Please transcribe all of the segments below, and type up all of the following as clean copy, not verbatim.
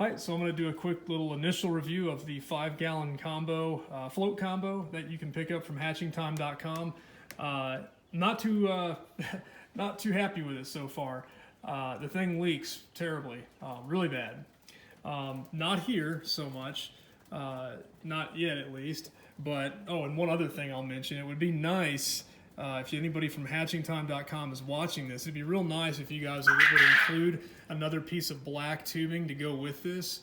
Hi, so I'm going to do a quick little initial review of the 5-gallon combo, float combo that you can pick up from hatchingtime.com. Not too not too happy with it so far. The thing leaks terribly, really bad. Not here so much, not yet at least. But oh, and one other thing I'll mention: it would be nice if anybody from hatchingtime.com is watching this. It'd be real nice if you guys would include another piece of black tubing to go with this.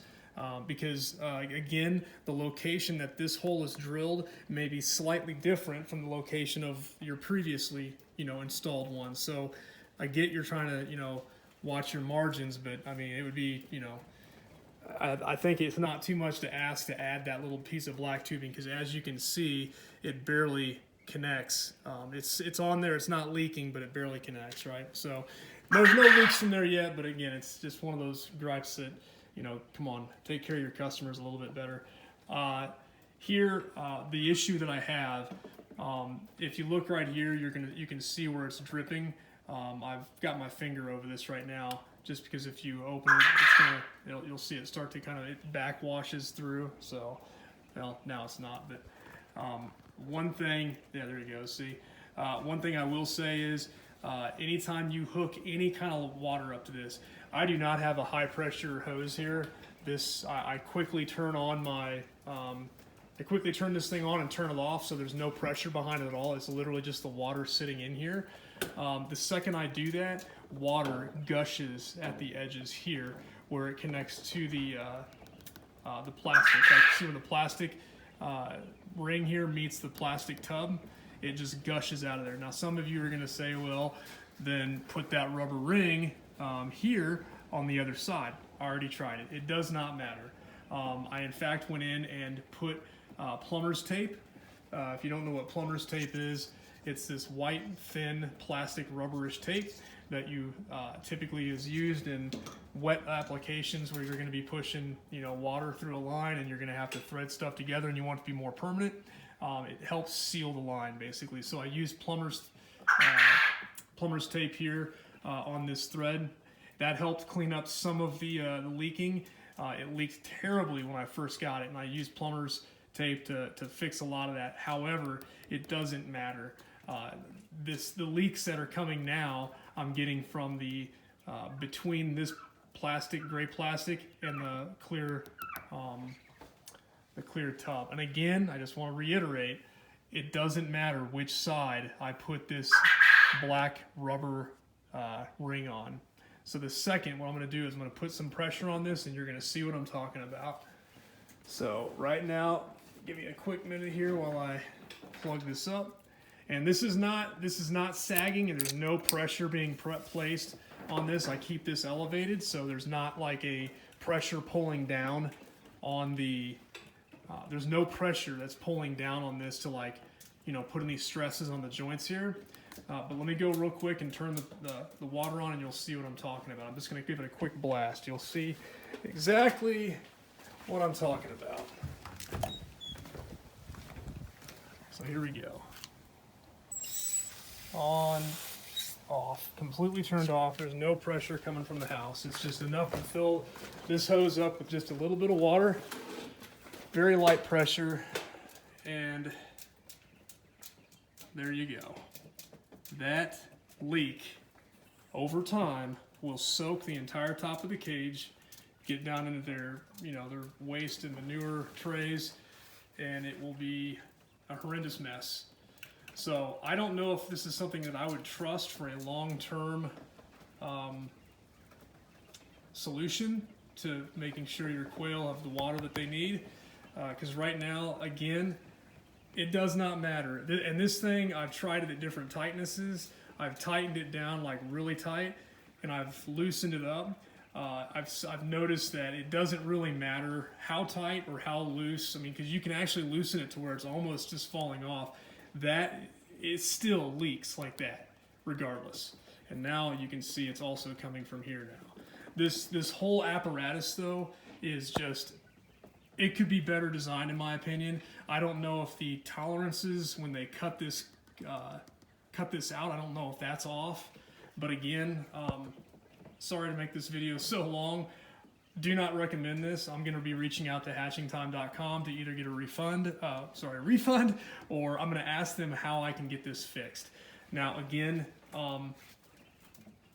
Because again, the location that this hole is drilled may be slightly different from the location of your previously, installed one. So I get you're trying to, watch your margins, but I mean, it would be, I think it's not too much to ask to add that little piece of black tubing, because as you can see, it barely connects. It's on there, it's not leaking, but it barely connects, right? So there's no leaks in there yet, but again, it's just one of those gripes that, come on, take care of your customers a little bit better. Here, the issue that I have, if you look right here, you can see where it's dripping. I've got my finger over this right now, just because if you open it, you'll see it start to it backwashes through. So, well, now it's not, but one thing, yeah, there you go. See, one thing I will say is, anytime you hook any kind of water up to this, I do not have a high pressure hose here. I quickly turn on my, I quickly turn this thing on and turn it off, so there's no pressure behind it at all. It's literally just the water sitting in here. The second I do that, water gushes at the edges here where it connects to the plastic. Like, see where the plastic ring here meets the plastic tub? It just gushes out of there. Now, some of you are going to say, well, then put that rubber ring here on the other side. I already tried it. It does not matter. I, in fact, went in and put plumber's tape. If you don't know what plumber's tape is, it's this white, thin, plastic, rubberish tape that you typically is used in wet applications where you're going to be pushing, water through a line and you're going to have to thread stuff together and you want it to be more permanent. It helps seal the line, basically. So I used plumber's tape here on this thread. That helped clean up some of the leaking. It leaked terribly when I first got it, and I used plumber's tape to fix a lot of that. However, it doesn't matter. The leaks that are coming now, I'm getting from the between this gray plastic, and the clear tub. And again, I just want to reiterate, it doesn't matter which side I put this black rubber ring on. So the second, what I'm going to do is I'm going to put some pressure on this, and you're going to see what I'm talking about. So right now, give me a quick minute here while I plug this up. And this is not sagging, and there's no pressure being placed on this. I keep this elevated, so there's not like a pressure pulling down on the. There's no pressure that's pulling down on this to put any stresses on the joints here. But let me go real quick and turn the water on, and you'll see what I'm talking about. I'm just going to give it a quick blast. You'll see exactly what I'm talking about. So here we go. On, off, completely turned off. There's no pressure coming from the house. It's just enough to fill this hose up with just a little bit of water, very light pressure, and there you go. That leak over time will soak the entire top of the cage, get down into their waste and manure trays, and it will be a horrendous mess. So I don't know if this is something that I would trust for a long-term solution to making sure your quail have the water that they need. Because right now, again, it does not matter. And this thing, I've tried it at different tightnesses. I've tightened it down like really tight, and I've loosened it up. I've noticed that it doesn't really matter how tight or how loose. I mean, because you can actually loosen it to where it's almost just falling off. That it still leaks like that, regardless. And now you can see it's also coming from here now. This whole apparatus, though, is just, it could be better designed in my opinion. I don't know if the tolerances when they cut this out, I don't know if that's off. But again, sorry to make this video so long. do not recommend this. I'm going to be reaching out to hatchingtime.com to either get a refund, or I'm going to ask them how I can get this fixed. Now, again,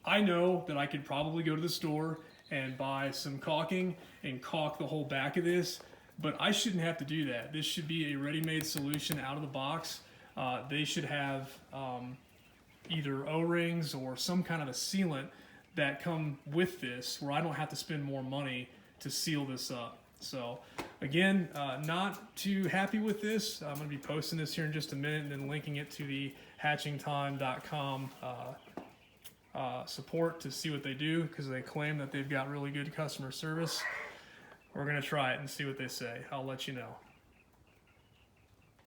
I know that I could probably go to the store and buy some caulking and caulk the whole back of this, but I shouldn't have to do that. This should be a ready-made solution out of the box. They should have either O-rings or some kind of a sealant that come with this, where I don't have to spend more money to seal this up. So again, not too happy with this. I'm going to be posting this here in just a minute and then linking it to the hatchingtime.com support to see what they do, because they claim that they've got really good customer service. We're going to try it and see what they say. I'll let you know.